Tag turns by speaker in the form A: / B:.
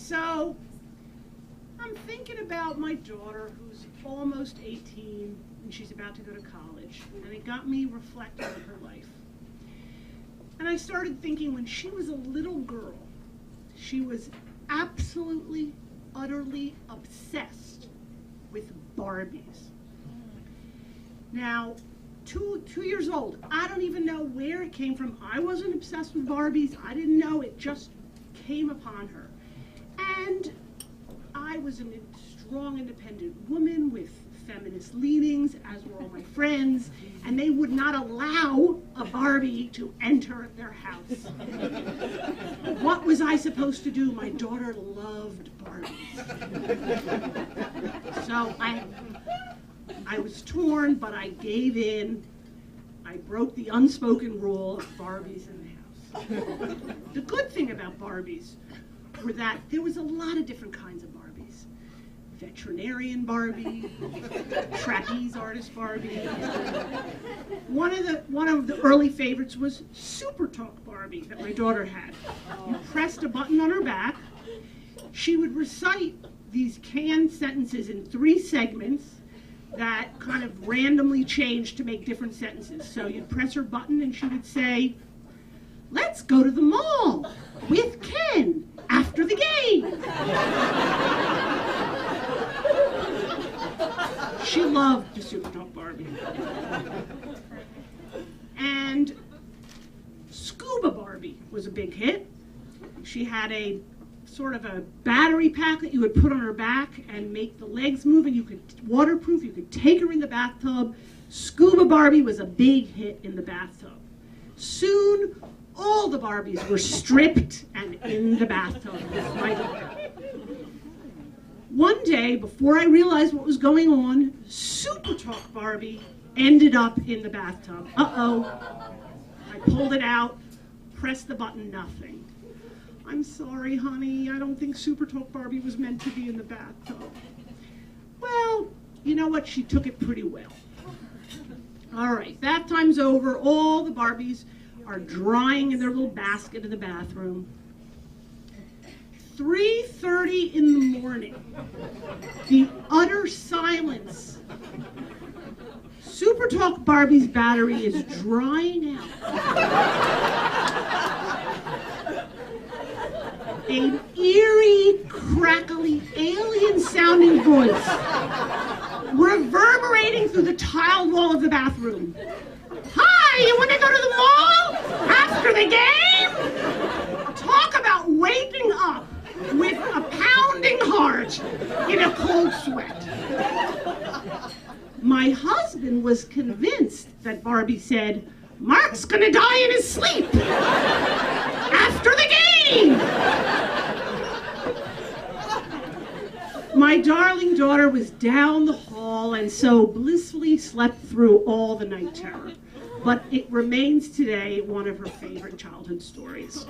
A: So I'm thinking about my daughter who's almost 18 and she's about to go to college, and it got me reflecting on her life. And I started thinking when she was a little girl, she was absolutely, utterly obsessed with Barbies. Now, two years old, I don't even know where it came from. I wasn't obsessed with Barbies. I didn't know. It just came upon her. And I was a strong, independent woman with feminist leanings, as were all my friends, and they would not allow a Barbie to enter their house. What was I supposed to do? My daughter loved Barbies. So I was torn, but I gave in. I broke the unspoken rule of Barbies in the house. The good thing about Barbies were that there was a lot of different kinds of Barbies. Veterinarian Barbie, trapeze artist Barbie. One of the early favorites was Super Talk Barbie that my daughter had. You pressed a button on her back. She would recite these canned sentences in 3 segments that kind of randomly changed to make different sentences. So you'd press her button and she would say, "Let's go to the mall with Ken after the game." She loved the Super Talk Barbie. And Scuba Barbie was a big hit. She had a sort of a battery pack that you would put on her back and make the legs move, and you could waterproof, you could take her in the bathtub. Scuba Barbie was a big hit in the bathtub. Soon, all the Barbies were stripped and in the bathtub with my daughter. One day, before I realized what was going on, Super Talk Barbie ended up in the bathtub. Uh-oh. I pulled it out, pressed the button, nothing. "I'm sorry, honey, I don't think Super Talk Barbie was meant to be in the bathtub." Well, you know what? She took it pretty well. All right, bath time's over. All the Barbies are drying in their little basket in the bathroom. 3:30 in the morning, the utter silence. Super Talk Barbie's battery is drying out. An eerie, crackly, alien-sounding voice reverberating through the tiled wall of the bathroom. "Hi, you want to go to the mall after the game?" Talk about waking up with a pounding heart in a cold sweat. My husband was convinced that Barbie said, "Mark's gonna die in his sleep after the game." My darling daughter was down the hall and so blissfully slept through all the night terror. But it remains today one of her favorite childhood stories.